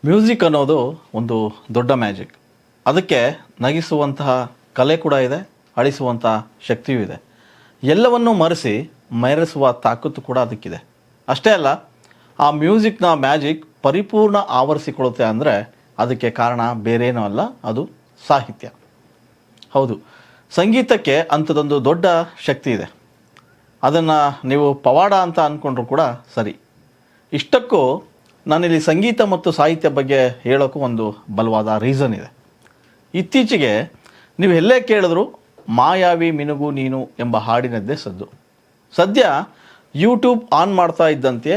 Music ಅನ್ನೋದು ಒಂದು ದೊಡ್ಡ ಮ್ಯಾಜಿಕ್. ಅದಕ್ಕೆ ನಗಿಸುವಂತಹ ಕಲೆ ಕೂಡ ಇದೆ, ಅಳಿಸುವಂತಹ ಶಕ್ತಿಯೂ ಇದೆ. ಎಲ್ಲವನ್ನೂ ಮರೆಸಿ ಮೆರೆಸುವ ತಾಕತ್ತು ಕೂಡ ಅದಕ್ಕಿದೆ. ಅಷ್ಟೇ ಅಲ್ಲ, ಆ ಮ್ಯೂಸಿಕ್ನ ಮ್ಯಾಜಿಕ್ ಪರಿಪೂರ್ಣ ಆವರಿಸಿಕೊಳ್ಳುತ್ತೆ ಅಂದರೆ ಅದಕ್ಕೆ ಕಾರಣ ಬೇರೇನೂ ಅಲ್ಲ, ಅದು ಸಾಹಿತ್ಯ. ಹೌದು, ಸಂಗೀತಕ್ಕೆ ಅಂಥದ್ದೊಂದು ದೊಡ್ಡ ಶಕ್ತಿ ಇದೆ. ಅದನ್ನು ನೀವು ಪವಾಡ ಅಂತ ಅಂದ್ಕೊಂಡ್ರೂ ಕೂಡ ಸರಿ. ಇಷ್ಟಕ್ಕೂ ನಾನಿಲ್ಲಿ ಸಂಗೀತ ಮತ್ತು ಸಾಹಿತ್ಯ ಬಗ್ಗೆ ಹೇಳೋಕ್ಕೂ ಒಂದು ಬಲವಾದ ರೀಸನ್ ಇದೆ. ಇತ್ತೀಚೆಗೆ ನೀವು ಎಲ್ಲೇ ಕೇಳಿದ್ರು ಮಾಯಾವಿ ಮಿನುಗು ನೀನು ಎಂಬ ಹಾಡಿನದ್ದೇ ಸದ್ದು. ಸದ್ಯ ಯೂಟ್ಯೂಬ್ ಆನ್ ಮಾಡ್ತಾ ಇದ್ದಂತೆ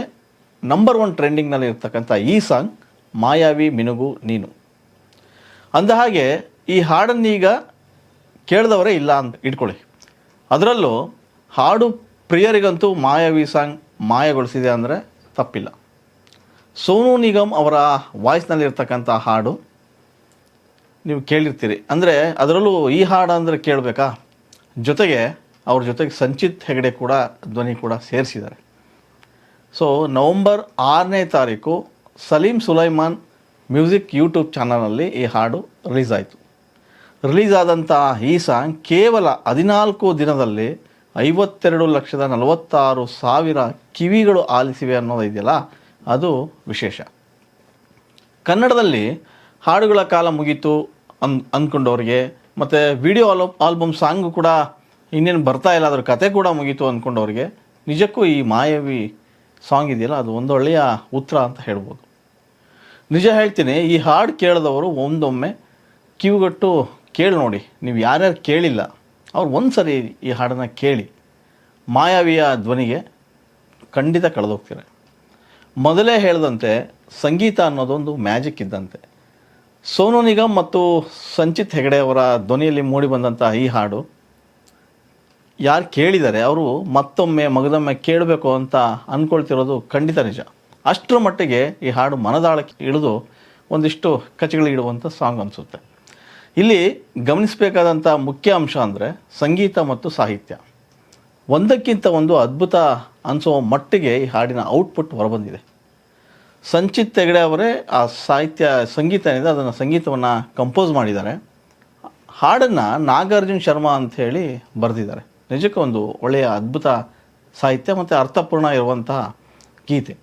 ನಂಬರ್ 1 ಟ್ರೆಂಡಿಂಗ್ನಲ್ಲಿ ಇರ್ತಕ್ಕಂಥ ಈ ಸಾಂಗ್ ಮಾಯಾವಿ ಮಿನುಗು ನೀನು. ಅಂದಹಾಗೆ ಈ ಹಾಡನ್ನೀಗ ಕೇಳಿದವರೇ ಇಲ್ಲ ಅಂತ ಇಟ್ಕೊಳ್ಳಿ. ಅದರಲ್ಲೂ ಹಾಡು ಪ್ರಿಯರಿಗಂತೂ ಮಾಯಾವಿ ಸಾಂಗ್ ಮಾಯಗೊಳಿಸಿದೆ ಅಂದರೆ ತಪ್ಪಿಲ್ಲ. ಸೋನು ನಿಗಮ್ ಅವರ ವಾಯ್ಸ್ನಲ್ಲಿರ್ತಕ್ಕಂಥ ಹಾಡು ನೀವು ಕೇಳಿರ್ತೀರಿ. ಅಂದರೆ ಅದರಲ್ಲೂ ಈ ಹಾಡು ಅಂದರೆ ಕೇಳಬೇಕಾ? ಜೊತೆಗೆ ಅವ್ರ ಜೊತೆಗೆ ಸಂಚಿತ್ ಹೆಗಡೆ ಕೂಡ ಧ್ವನಿ ಕೂಡ ಸೇರಿಸಿದ್ದಾರೆ. ಸೊ ನವಂಬರ್ 6ನೇ ತಾರೀಕು ಸಲೀಂ ಸುಲೈಮಾನ್ ಮ್ಯೂಸಿಕ್ ಯೂಟ್ಯೂಬ್ ಚಾನಲ್ನಲ್ಲಿ ಈ ಹಾಡು ರಿಲೀಸ್ ಆಯಿತು. ರಿಲೀಸ್ ಆದಂಥ ಈ ಸಾಂಗ್ ಕೇವಲ 14 ದಿನದಲ್ಲಿ 52,46,000 ಕಿವಿಗಳು ಆಲಿಸಿವೆ ಅನ್ನೋದು ಇದೆಯಲ್ಲ, ಅದು ವಿಶೇಷ. ಕನ್ನಡದಲ್ಲಿ ಹಾಡುಗಳ ಕಾಲ ಮುಗೀತು ಅಂದ್ಕೊಂಡವ್ರಿಗೆ, ಮತ್ತು ವಿಡಿಯೋ ಆಲ್ಬಮ್ ಸಾಂಗು ಕೂಡ ಇನ್ನೇನು ಬರ್ತಾ ಇಲ್ಲ, ಅದ್ರ ಕತೆ ಕೂಡ ಮುಗೀತು ಅಂದ್ಕೊಂಡವ್ರಿಗೆ ನಿಜಕ್ಕೂ ಈ ಮಾಯಾವಿ ಸಾಂಗ್ ಇದೆಯಲ್ಲ, ಅದು ಒಂದೊಳ್ಳೆಯ ಉತ್ತರ ಅಂತ ಹೇಳ್ಬೋದು. ನಿಜ ಹೇಳ್ತೀನಿ, ಈ ಹಾಡು ಕೇಳಿದವರು ಒಂದೊಮ್ಮೆ ಕಿವಿಗೊಟ್ಟು ಕೇಳಿ ನೋಡಿ. ನೀವು ಯಾರ್ಯಾರು ಕೇಳಿಲ್ಲ ಅವ್ರು ಒಂದು ಸರಿ ಈ ಹಾಡನ್ನು ಕೇಳಿ, ಮಾಯಾವಿಯ ಧ್ವನಿಗೆ ಖಂಡಿತ ಕಳೆದೋಗ್ತೀರ. ಮೊದಲೇ ಹೇಳಿದಂತೆ ಸಂಗೀತ ಅನ್ನೋದೊಂದು ಮ್ಯಾಜಿಕ್ ಇದ್ದಂತೆ. ಸೋನು ನಿಗಮ್ ಮತ್ತು ಸಂಚಿತ್ ಹೆಗಡೆ ಅವರ ಧ್ವನಿಯಲ್ಲಿ ಮೂಡಿಬಂದಂಥ ಈ ಹಾಡು ಯಾರು ಕೇಳಿದ್ದಾರೆ ಅವರು ಮತ್ತೊಮ್ಮೆ ಮಗದೊಮ್ಮೆ ಕೇಳಬೇಕು ಅಂತ ಅಂದ್ಕೊಳ್ತಿರೋದು ಖಂಡಿತ ನಿಜ. ಅಷ್ಟರ ಮಟ್ಟಿಗೆ ಈ ಹಾಡು ಮನದಾಳಕ್ಕೆ ಇಳಿದು ಒಂದಿಷ್ಟು ಕಚಗಳಿಡುವಂಥ ಸಾಂಗ್ ಅನಿಸುತ್ತೆ. ಇಲ್ಲಿ ಗಮನಿಸಬೇಕಾದಂಥ ಮುಖ್ಯ ಅಂಶ ಅಂದರೆ ಸಂಗೀತ ಮತ್ತು ಸಾಹಿತ್ಯ ಒಂದಕ್ಕಿಂತ ಒಂದು ಅದ್ಭುತ ಅನಿಸೋ ಮಟ್ಟಿಗೆ ಈ ಹಾಡಿನ ಔಟ್ಪುಟ್ ಹೊರಬಂದಿದೆ. ಸಂಚಿತ್ ಹೆಗಡೆ ಅವರೇ ಆ ಸಂಗೀತ ಏನಿದೆ ಅದನ್ನು ಸಂಗೀತವನ್ನು ಕಂಪೋಸ್ ಮಾಡಿದ್ದಾರೆ. ಹಾಡನ್ನು ನಾಗಾರ್ಜುನ್ ಶರ್ಮಾ ಅಂಥೇಳಿ ಬರೆದಿದ್ದಾರೆ. ನಿಜಕ್ಕೂ ಒಂದು ಒಳ್ಳೆಯ ಅದ್ಭುತ ಸಾಹಿತ್ಯ ಮತ್ತು ಅರ್ಥಪೂರ್ಣ ಇರುವಂತಹ ಗೀತೆ.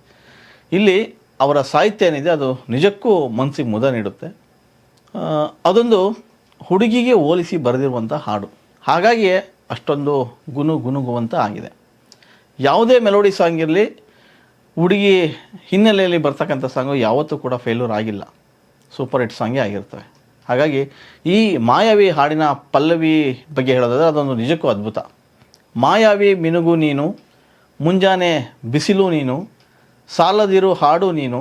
ಇಲ್ಲಿ ಅವರ ಸಾಹಿತ್ಯ ಏನಿದೆ ಅದು ನಿಜಕ್ಕೂ ಮನಸ್ಸಿಗೆ ಮುದ ನೀಡುತ್ತೆ. ಅದೊಂದು ಹುಡುಗಿಗೆ ಹೋಲಿಸಿ ಬರೆದಿರುವಂಥ ಹಾಡು, ಹಾಗಾಗಿಯೇ ಅಷ್ಟೊಂದು ಗುನುಗುವಂತ ಆಗಿದೆ. ಯಾವುದೇ ಮೆಲೋಡಿ ಸಾಂಗ್ ಇರಲಿ, ಹುಡುಗಿ ಹಿನ್ನೆಲೆಯಲ್ಲಿ ಬರ್ತಕ್ಕಂಥ ಸಾಂಗು ಯಾವತ್ತೂ ಕೂಡ ಫೇಲ್ಯೂರ್ ಆಗಿಲ್ಲ, ಸೂಪರ್ ಹಿಟ್ ಸಾಂಗೇ ಆಗಿರ್ತವೆ. ಹಾಗಾಗಿ ಈ ಮಾಯಾವಿ ಹಾಡಿನ ಪಲ್ಲವಿ ಬಗ್ಗೆ ಹೇಳೋದಾದರೆ ಅದೊಂದು ನಿಜಕ್ಕೂ ಅದ್ಭುತ. ಮಾಯಾವಿ ಮಿನುಗು ನೀನು, ಮುಂಜಾನೆ ಬಿಸಿಲು ನೀನು, ಸಾಲದಿರು ಹಾಡು ನೀನು,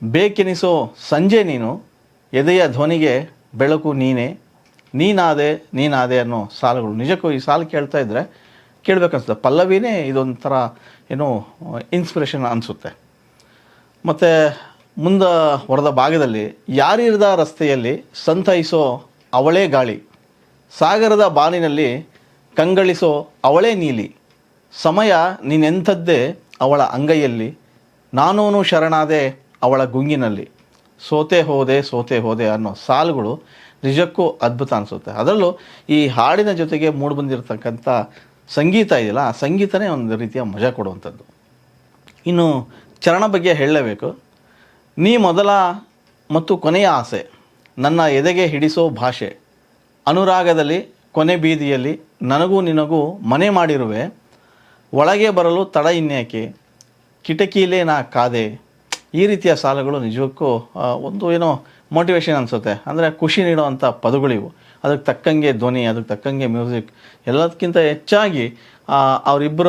ಬೇಕೆನಿಸೋ ಸಂಜೆ ನೀನು, ಎದೆಯ ಧ್ವನಿಗೆ ಬೆಳಕು ನೀನೇ, ನೀನಾದೆ ಅನ್ನೋ ಸಾಲುಗಳು. ನಿಜಕ್ಕೂ ಈ ಸಾಲು ಕೇಳ್ತಾ ಇದ್ದರೆ ಕೇಳಬೇಕನ್ಸುತ್ತೆ. ಪಲ್ಲವಿನೇ ಇದೊಂಥರ ಏನೋ ಇನ್ಸ್ಪಿರೇಷನ್ ಅನಿಸುತ್ತೆ. ಮತ್ತು ಮುಂದೆ ಹೊರದ ಭಾಗದಲ್ಲಿ ಯಾರಿರದ ರಸ್ತೆಯಲ್ಲಿ ಸಂತೈಸೋ ಅವಳೇ ಗಾಳಿ, ಸಾಗರದ ಬಾನಿನಲ್ಲಿ ಕಂಗಳಿಸೋ ಅವಳೇ ನೀಲಿ, ಸಮಯ ನೀನೆಂಥದ್ದೇ ಅವಳ ಅಂಗೈಯಲ್ಲಿ, ನಾನೂನು ಶರಣಾದೆ ಅವಳ ಗುಂಗಿನಲ್ಲಿ, ಸೋತೆ ಹೋದೆ ಅನ್ನೋ ಸಾಲುಗಳು ನಿಜಕ್ಕೂ ಅದ್ಭುತ ಅನಿಸುತ್ತೆ. ಅದರಲ್ಲೂ ಈ ಹಾಡಿನ ಜೊತೆಗೆ ಮೂಡಿಬಂದಿರತಕ್ಕಂಥ ಸಂಗೀತ ಇದೆಯಲ್ಲ, ಆ ಸಂಗೀತನೇ ಒಂದು ರೀತಿಯ ಮಜಾ ಕೊಡುವಂಥದ್ದು. ಇನ್ನು ಚರಣ ಬಗ್ಗೆ ಹೇಳಲೇಬೇಕು. ನೀ ಮೊದಲ ಮತ್ತು ಕೊನೆಯ ಆಸೆ, ನನ್ನ ಎದೆಗೆ ಹಿಡಿಸೋ ಭಾಷೆ, ಅನುರಾಗದಲ್ಲಿ ಕೊನೆ ಬೀದಿಯಲ್ಲಿ ನನಗೂ ನಿನಗೂ ಮನೆ ಮಾಡಿರುವೆ, ಒಳಗೆ ಬರಲು ತಡ ಇನ್ಯಾಕೆ, ಕಿಟಕಿಲೇ ನಾ ಕಾದೆ. ಈ ರೀತಿಯ ಸಾಲುಗಳು ನಿಜಕ್ಕೂ ಒಂದು ಏನೋ ಮೋಟಿವೇಶನ್ ಅನಿಸುತ್ತೆ. ಅಂದರೆ ಖುಷಿ ನೀಡುವಂಥ ಪದಗಳಿವು. ಅದಕ್ಕೆ ತಕ್ಕಂಗೆ ಧ್ವನಿ, ಅದಕ್ಕೆ ತಕ್ಕಂಗೆ ಮ್ಯೂಸಿಕ್, ಎಲ್ಲದಕ್ಕಿಂತ ಹೆಚ್ಚಾಗಿ ಅವರಿಬ್ಬರ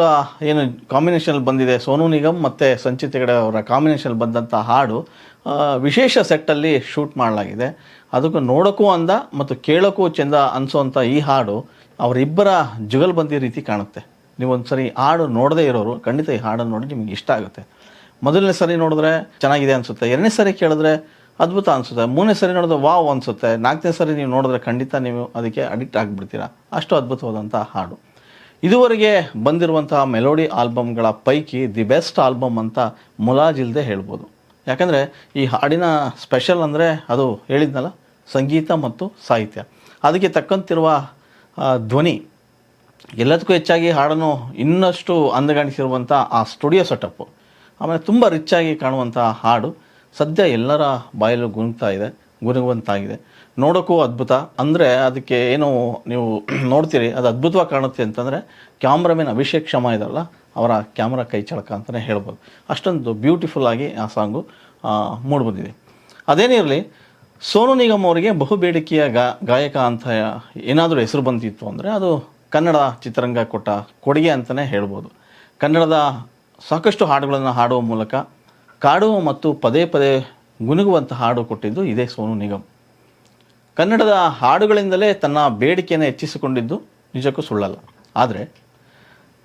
ಏನು ಕಾಂಬಿನೇಷನಲ್ಲಿ ಬಂದಿದೆ, ಸೋನು ನಿಗಮ್ ಮತ್ತು ಸಂಚಿತ್ ಹೆಗಡೆ ಅವರ ಕಾಂಬಿನೇಷನಲ್ಲಿ ಬಂದಂಥ ಹಾಡು ವಿಶೇಷ ಸೆಟ್ಟಲ್ಲಿ ಶೂಟ್ ಮಾಡಲಾಗಿದೆ. ಅದಕ್ಕೂ ನೋಡೋಕ್ಕೂ ಅಂದ ಮತ್ತು ಕೇಳೋಕ್ಕೂ ಚೆಂದ ಅನಿಸೋವಂಥ ಈ ಹಾಡು ಅವರಿಬ್ಬರ ಜುಗಲ್ಬಂದಿ ರೀತಿ ಕಾಣುತ್ತೆ. ನೀವೊಂದು ಸರಿ ಹಾಡು ನೋಡದೇ ಇರೋರು ಖಂಡಿತ ಈ ಹಾಡನ್ನು ನೋಡಿ ನಿಮಗೆ ಇಷ್ಟ ಆಗುತ್ತೆ. ಮೊದಲನೇ ಸರಿ ನೋಡಿದ್ರೆ ಚೆನ್ನಾಗಿದೆ ಅನಿಸುತ್ತೆ, 2ನೇ ಸರಿ ಕೇಳಿದ್ರೆ ಅದ್ಭುತ ಅನಿಸುತ್ತೆ, 3ನೇ ಸರಿ ನೋಡಿದ್ರೆ ವಾವ್ ಅನಿಸುತ್ತೆ, 4ನೇ ಸರಿ ನೀವು ನೋಡಿದ್ರೆ ಖಂಡಿತ ನೀವು ಅದಕ್ಕೆ ಅಡಿಕ್ಟ್ ಆಗಿಬಿಡ್ತೀರಾ. ಅಷ್ಟು ಅದ್ಭುತವಾದಂಥ ಹಾಡು. ಇದುವರೆಗೆ ಬಂದಿರುವಂತಹ ಮೆಲೋಡಿ ಆಲ್ಬಮ್ಗಳ ಪೈಕಿ ದಿ ಬೆಸ್ಟ್ ಆಲ್ಬಮ್ ಅಂತ ಮುಲಾಜಿಲ್ದೆ ಹೇಳ್ಬೋದು. ಯಾಕಂದರೆ ಈ ಹಾಡಿನ ಸ್ಪೆಷಲ್ ಅಂದರೆ ಅದು ಹೇಳಿದ್ನಲ್ಲ, ಸಂಗೀತ ಮತ್ತು ಸಾಹಿತ್ಯ. ಅದಕ್ಕೆ ತಕ್ಕಂತಿರುವ ಧ್ವನಿ, ಎಲ್ಲದಕ್ಕೂ ಹೆಚ್ಚಾಗಿ ಹಾಡನ್ನು ಇನ್ನಷ್ಟು ಅಂದಗಾಣಿಸಿರುವಂಥ ಆ ಸ್ಟುಡಿಯೋ ಸೆಟಪ್ಪು, ಆಮೇಲೆ ತುಂಬ ರಿಚ್ಚಾಗಿ ಕಾಣುವಂಥ ಹಾಡು ಸದ್ಯ ಎಲ್ಲರ ಬಾಯಲ್ಲೂ ಗುಣಗುವಂತಾಗಿದೆ. ನೋಡೋಕ್ಕೂ ಅದ್ಭುತ. ಅಂದರೆ ಅದಕ್ಕೆ ಏನು ನೀವು ನೋಡ್ತೀರಿ ಅದು ಅದ್ಭುತವಾಗಿ ಕಾಣುತ್ತೆ ಅಂತಂದರೆ ಕ್ಯಾಮ್ರಾಮನ್ ಅಭಿಷೇಕ್ ಶರ್ಮಾ ಇದಾರಲ್ಲ, ಅವರ ಕ್ಯಾಮ್ರಾ ಕೈ ಚಳಕ ಅಂತಲೇ ಹೇಳ್ಬೋದು. ಅಷ್ಟೊಂದು ಬ್ಯೂಟಿಫುಲ್ಲಾಗಿ ಆ ಸಾಂಗು ಮೂಡಿಬಂದಿದೆ. ಅದೇನೇ ಇರಲಿ, ಸೋನು ನಿಗಮ್ ಅವರಿಗೆ ಬಹುಬೇಡಿಕೆಯ ಗಾಯಕ ಅಂತ ಏನಾದರೂ ಹೆಸರು ಬಂದಿತ್ತು ಅಂದರೆ ಅದು ಕನ್ನಡ ಚಿತ್ರರಂಗ ಕೊಟ್ಟ ಕೊಡುಗೆ ಅಂತಲೇ ಹೇಳ್ಬೋದು. ಕನ್ನಡದ ಸಾಕಷ್ಟು ಹಾಡುಗಳನ್ನು ಹಾಡುವ ಮೂಲಕ ಕಾಡುವ ಮತ್ತು ಪದೇ ಪದೇ ಗುನುಗುವಂಥ ಹಾಡು ಕೊಟ್ಟಿದ್ದು ಇದೇ ಸೋನು ನಿಗಮ್. ಕನ್ನಡದ ಹಾಡುಗಳಿಂದಲೇ ತನ್ನ ಬೇಡಿಕೆಯನ್ನು ಹೆಚ್ಚಿಸಿಕೊಂಡಿದ್ದು ನಿಜಕ್ಕೂ ಸುಳ್ಳಲ್ಲ. ಆದರೆ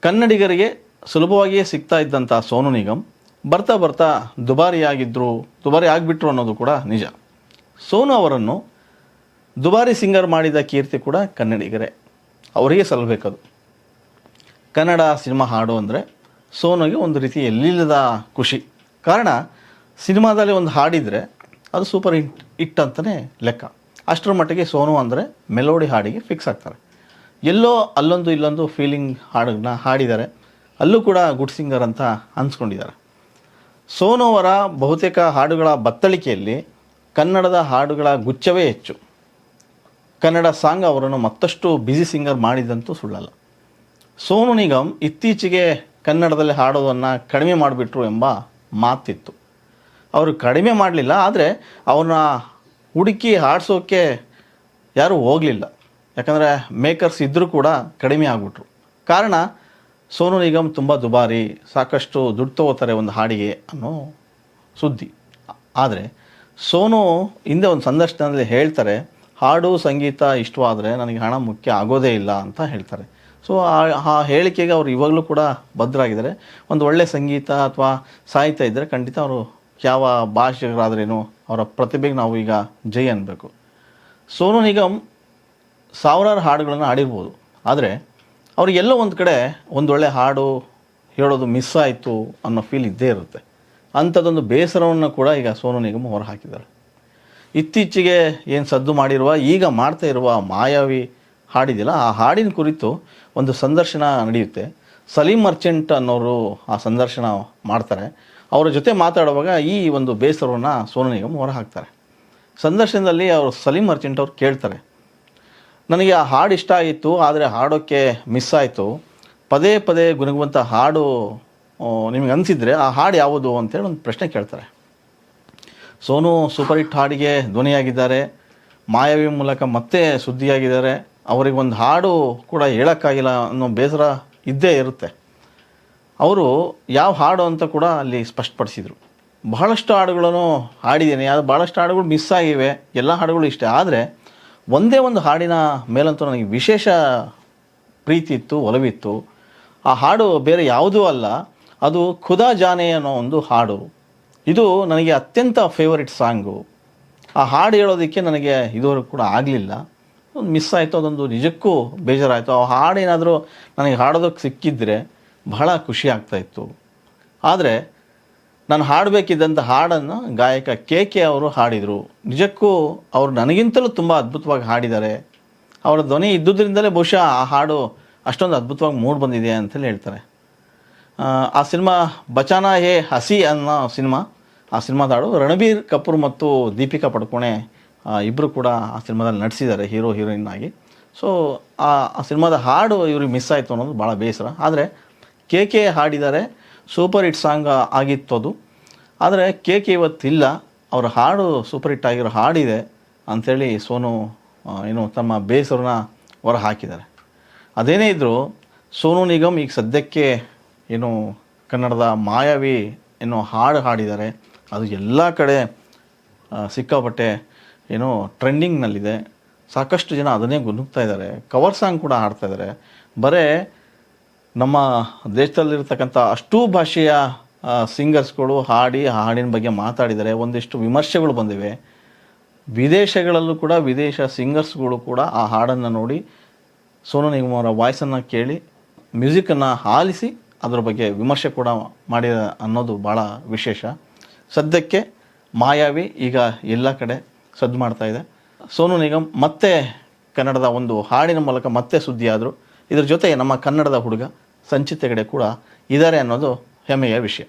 ಕನ್ನಡಿಗರಿಗೆ ಸುಲಭವಾಗಿಯೇ ಸಿಗ್ತಾ ಇದ್ದಂಥ ಸೋನು ನಿಗಮ್ ಬರ್ತಾ ಬರ್ತಾ ದುಬಾರಿ ಆಗಿಬಿಟ್ರು ಅನ್ನೋದು ಕೂಡ ನಿಜ. ಸೋನು ಅವರನ್ನು ದುಬಾರಿ ಸಿಂಗರ್ ಮಾಡಿದ ಕೀರ್ತಿ ಕೂಡ ಕನ್ನಡಿಗರೇ, ಅವರಿಗೆ ಸಲ್ಲಬೇಕದು. ಕನ್ನಡ ಸಿನಿಮಾ ಹಾಡು ಅಂದರೆ ಸೋನುಗೆ ಒಂದು ರೀತಿ ಎಲ್ಲಿಲ್ಲದ ಖುಷಿ. ಕಾರಣ, ಸಿನಿಮಾದಲ್ಲಿ ಒಂದು ಹಾಡಿದರೆ ಅದು ಸೂಪರ್ ಹಿಟ್ ಅಂತಲೇ ಲೆಕ್ಕ. ಅಷ್ಟರ ಮಟ್ಟಿಗೆ ಸೋನು ಅಂದರೆ ಮೆಲೋಡಿ ಹಾಡಿಗೆ ಫಿಕ್ಸ್ ಆಗ್ತಾರೆ. ಎಲ್ಲೋ ಅಲ್ಲೊಂದು ಇಲ್ಲೊಂದು ಫೀಲಿಂಗ್ ಹಾಡನ್ನ ಹಾಡಿದ್ದಾರೆ, ಅಲ್ಲೂ ಕೂಡ ಗುಡ್ ಸಿಂಗರ್ ಅಂತ ಅನ್ಸ್ಕೊಂಡಿದ್ದಾರೆ. ಸೋನು ಅವರ ಬಹುತೇಕ ಹಾಡುಗಳ ಬತ್ತಳಿಕೆಯಲ್ಲಿ ಕನ್ನಡದ ಹಾಡುಗಳ ಗುಚ್ಛವೇ ಹೆಚ್ಚು. ಕನ್ನಡ ಸಾಂಗ್ ಅವರನ್ನು ಮತ್ತಷ್ಟು ಬ್ಯುಸಿ ಸಿಂಗರ್ ಮಾಡಿದಂತೂ ಸುಳ್ಳಲ್ಲ. ಸೋನು ನಿಗಮ್ ಇತ್ತೀಚೆಗೆ ಕನ್ನಡದಲ್ಲಿ ಹಾಡೋದನ್ನು ಕಡಿಮೆ ಮಾಡಿಬಿಟ್ರು ಎಂಬ ಮಾತಿತ್ತು. ಅವರು ಕಡಿಮೆ ಮಾಡಲಿಲ್ಲ, ಆದರೆ ಅವ್ರನ್ನ ಹುಡುಕಿ ಹಾಡಿಸೋಕ್ಕೆ ಯಾರೂ ಹೋಗಲಿಲ್ಲ. ಯಾಕಂದರೆ ಮೇಕರ್ಸ್ ಇದ್ದರೂ ಕೂಡ ಕಡಿಮೆ ಆಗಿಬಿಟ್ರು. ಕಾರಣ, ಸೋನು ನಿಗಮ್ ತುಂಬ ದುಬಾರಿ, ಸಾಕಷ್ಟು ದುಡ್ಡು ತಗೋತಾರೆ ಒಂದು ಹಾಡಿಗೆ ಅನ್ನೋ ಸುದ್ದಿ. ಆದರೆ ಸೋನು ಹಿಂದೆ ಒಂದು ಸಂದರ್ಶನದಲ್ಲಿ ಹೇಳ್ತಾರೆ, ಹಾಡು ಸಂಗೀತ ಇಷ್ಟವಾದರೆ ನನಗೆ ಹಣ ಮುಖ್ಯ ಆಗೋದೇ ಇಲ್ಲ ಅಂತ ಹೇಳ್ತಾರೆ. ಸೊ ಆ ಹೇಳಿಕೆಗೆ ಅವರು ಇವಾಗಲೂ ಕೂಡ ಬದ್ಧರಾಗಿದ್ದಾರೆ. ಒಂದು ಒಳ್ಳೆಯ ಸಂಗೀತ ಅಥವಾ ಸಾಹಿತ್ಯ ಇದ್ದರೆ ಖಂಡಿತ ಅವರು ಯಾವ ಭಾಷೆಗಳಾದ್ರೇನು ಅವರ ಪ್ರತಿಭೆಗೆ ನಾವು ಈಗ ಜೈ ಅನ್ನಬೇಕು. ಸೋನು ನಿಗಮ್ ಸಾವಿರಾರು ಹಾಡುಗಳನ್ನು ಹಾಡಿರ್ಬೋದು, ಆದರೆ ಅವ್ರಿಗೆಲ್ಲೋ ಒಂದು ಕಡೆ ಒಂದೊಳ್ಳೆ ಹಾಡು ಹೇಳೋದು ಮಿಸ್ ಆಯಿತು ಅನ್ನೋ ಫೀಲ್ ಇದ್ದೇ ಇರುತ್ತೆ. ಅಂಥದ್ದೊಂದು ಬೇಸರವನ್ನು ಕೂಡ ಈಗ ಸೋನು ನಿಗಮ್ ಹೊರ ಹಾಕಿದ್ದಾರೆ. ಇತ್ತೀಚೆಗೆ ಏನು ಸದ್ದು ಮಾಡಿರುವ, ಈಗ ಮಾಡ್ತಾ ಇರುವ ಮಾಯಾವಿ ಹಾಡಿದೆಯಲ್ಲ, ಆ ಹಾಡಿನ ಕುರಿತು ಒಂದು ಸಂದರ್ಶನ ನಡೆಯುತ್ತೆ. ಸಲೀಂ ಮರ್ಚೆಂಟ್ ಅನ್ನೋರು ಆ ಸಂದರ್ಶನ ಮಾಡ್ತಾರೆ. ಅವರ ಜೊತೆ ಮಾತಾಡುವಾಗ ಈ ಒಂದು ಬೇಸರವನ್ನು ಸೋನು ನಿಗಮ್ ಹೊರ ಹಾಕ್ತಾರೆ. ಸಂದರ್ಶನದಲ್ಲಿ ಅವರು ಸಲೀಂ ಮರ್ಚೆಂಟ್ ಅವ್ರು ಕೇಳ್ತಾರೆ, ನನಗೆ ಆ ಹಾಡು ಇಷ್ಟ ಆಗಿತ್ತು, ಆದರೆ ಹಾಡೋಕ್ಕೆ ಮಿಸ್ ಆಯಿತು. ಪದೇ ಪದೇ ಗುನುಗುವಂಥ ಹಾಡು ನಿಮಗೆ ಅನಿಸಿದರೆ ಆ ಹಾಡು ಯಾವುದು ಅಂತೇಳಿ ಒಂದು ಪ್ರಶ್ನೆ ಕೇಳ್ತಾರೆ. ಸೋನು ಸೂಪರ್ ಹಿಟ್ ಹಾಡಿಗೆ ಧ್ವನಿಯಾಗಿದ್ದಾರೆ, ಮಾಯಾವಿ ಮೂಲಕ ಮತ್ತೆ ಸುದ್ದಿಯಾಗಿದ್ದಾರೆ. ಅವರಿಗೆ ಒಂದು ಹಾಡು ಕೂಡ ಹೇಳೋಕ್ಕಾಗಿಲ್ಲ ಅನ್ನೋ ಬೇಸರ ಇದ್ದೇ ಇರುತ್ತೆ. ಅವರು ಯಾವ ಹಾಡು ಅಂತ ಕೂಡ ಅಲ್ಲಿ ಸ್ಪಷ್ಟಪಡಿಸಿದರು. ಬಹಳಷ್ಟು ಹಾಡುಗಳನ್ನು ಹಾಡಿದ್ದೀನಿ, ಅದು ಭಾಳಷ್ಟು ಹಾಡುಗಳು ಮಿಸ್ ಆಗಿವೆ, ಎಲ್ಲ ಹಾಡುಗಳು ಇಷ್ಟ. ಆದರೆ ಒಂದೇ ಒಂದು ಹಾಡಿನ ಮೇಲಂತೂ ನನಗೆ ವಿಶೇಷ ಪ್ರೀತಿ ಇತ್ತು, ಒಲವಿತ್ತು. ಆ ಹಾಡು ಬೇರೆ ಯಾವುದೂ ಅಲ್ಲ, ಅದು ಖುದಾ ಜಾನೆ ಅನ್ನೋ ಒಂದು ಹಾಡು. ಇದು ನನಗೆ ಅತ್ಯಂತ ಫೇವರಿಟ್ ಸಾಂಗು. ಆ ಹಾಡು ಹೇಳೋದಕ್ಕೆ ನನಗೆ ಇದುವರೆಗೂ ಕೂಡ ಆಗಲಿಲ್ಲ, ಒಂದು ಮಿಸ್ ಆಯಿತು. ಅದೊಂದು ನಿಜಕ್ಕೂ ಬೇಜಾರಾಯಿತು. ಆ ಹಾಡೇನಾದರೂ ನನಗೆ ಹಾಡೋದಕ್ಕೆ ಸಿಕ್ಕಿದ್ರೆ ಬಹಳ ಖುಷಿ ಆಗ್ತಾಯಿತ್ತು. ಆದರೆ ನಾನು ಹಾಡಬೇಕಿದ್ದಂಥ ಹಾಡನ್ನು ಗಾಯಕ ಕೆ ಅವರು ಹಾಡಿದರು. ನಿಜಕ್ಕೂ ಅವರು ನನಗಿಂತಲೂ ತುಂಬ ಅದ್ಭುತವಾಗಿ ಹಾಡಿದ್ದಾರೆ. ಅವರ ಧ್ವನಿ ಇದ್ದುದರಿಂದಲೇ ಬಹುಶಃ ಆ ಹಾಡು ಅಷ್ಟೊಂದು ಅದ್ಭುತವಾಗಿ ಮೂಡಿ ಬಂದಿದೆ ಅಂತೇಳಿ ಹೇಳ್ತಾರೆ. ಆ ಸಿನಿಮಾ ಬಚಾನಾ ಹೇ ಹಸಿ ಅನ್ನೋ ಸಿನಿಮಾ, ಆ ಸಿನಿಮಾದ ಹಾಡು ರಣಬೀರ್ ಕಪೂರ್ ಮತ್ತು ದೀಪಿಕಾ ಪಡುಕೋಣೆ ಇಬ್ಬರು ಕೂಡ ಆ ಸಿನಿಮಾದಲ್ಲಿ ನಟಿಸಿದ್ದಾರೆ ಹೀರೋ ಹೀರೋಯಿನ್ ಆಗಿ. ಸೊ ಆ ಸಿನಿಮಾದ ಹಾಡು ಇವ್ರಿಗೆ ಮಿಸ್ ಆಯಿತು ಅನ್ನೋದು ಭಾಳ ಬೇಸರ. ಆದರೆ ಕೆ ಹಾಡಿದ್ದಾರೆ, ಸೂಪರ್ ಹಿಟ್ ಸಾಂಗ್ ಆಗಿತ್ತು ಅದು. ಆದರೆ ಕೆ ಇವತ್ತಿಲ್ಲ, ಅವರ ಹಾಡು ಸೂಪರ್ ಹಿಟ್ ಆಗಿರೋ ಹಾಡಿದೆ ಅಂಥೇಳಿ ಸೋನು ಏನು ತಮ್ಮ ಬೇಸರನ್ನ ಹೊರ ಹಾಕಿದ್ದಾರೆ. ಅದೇನೇ ಇದ್ದರೂ ಸೋನು ನಿಗಮ್ ಈಗ ಸದ್ಯಕ್ಕೆ ಏನು ಕನ್ನಡದ ಮಾಯಾವಿ ಏನೋ ಹಾಡು ಹಾಡಿದ್ದಾರೆ. ಅದು ಎಲ್ಲ ಕಡೆ ಸಿಕ್ಕಾಪಟ್ಟೆ ಏನೋ ಟ್ರೆಂಡಿಂಗ್ನಲ್ಲಿದೆ. ಸಾಕಷ್ಟು ಜನ ಅದನ್ನೇ ಗುನುಗ್ತಾ ಇದ್ದಾರೆ. ಕವರ್ ಸಾಂಗ್ ಕೂಡ ಹಾಡ್ತಾ ಇದ್ದಾರೆ. ಬರೀ ನಮ್ಮ ದೇಶದಲ್ಲಿರ್ತಕ್ಕಂಥ ಅಷ್ಟೂ ಭಾಷೆಯ ಸಿಂಗರ್ಸ್ಗಳು ಹಾಡಿ ಆ ಹಾಡಿನ ಬಗ್ಗೆ ಮಾತಾಡಿದ್ದಾರೆ. ಒಂದಿಷ್ಟು ವಿಮರ್ಶೆಗಳು ಬಂದಿವೆ. ವಿದೇಶಗಳಲ್ಲೂ ಕೂಡ ವಿದೇಶ ಸಿಂಗರ್ಸ್ಗಳು ಕೂಡ ಆ ಹಾಡನ್ನು ನೋಡಿ ಸೋನು ನಿಗಮ್ ಅವರ ವಾಯ್ಸನ್ನು ಕೇಳಿ ಮ್ಯೂಸಿಕನ್ನು ಆಲಿಸಿ ಅದರ ಬಗ್ಗೆ ವಿಮರ್ಶೆ ಕೂಡ ಮಾಡಿದ ಅನ್ನೋದು ಭಾಳ ವಿಶೇಷ. ಸದ್ಯಕ್ಕೆ ಮಾಯಾವಿ ಈಗ ಎಲ್ಲ ಕಡೆ ಸದ್ದು ಮಾಡ್ತಾ ಇದೆ. ಸೋನು ನಿಗಮ್ ಮತ್ತೆ ಕನ್ನಡದ ಒಂದು ಹಾಡಿನ ಮೂಲಕ ಮತ್ತೆ ಸುದ್ದಿಯಾದರು. ಇದರ ಜೊತೆ ನಮ್ಮ ಕನ್ನಡದ ಹುಡುಗ ಸಂಚಿತ್ ಹೆಗಡೆ ಕೂಡ ಇದ್ದಾರೆ ಅನ್ನೋದು ಹೆಮ್ಮೆಯ ವಿಷಯ.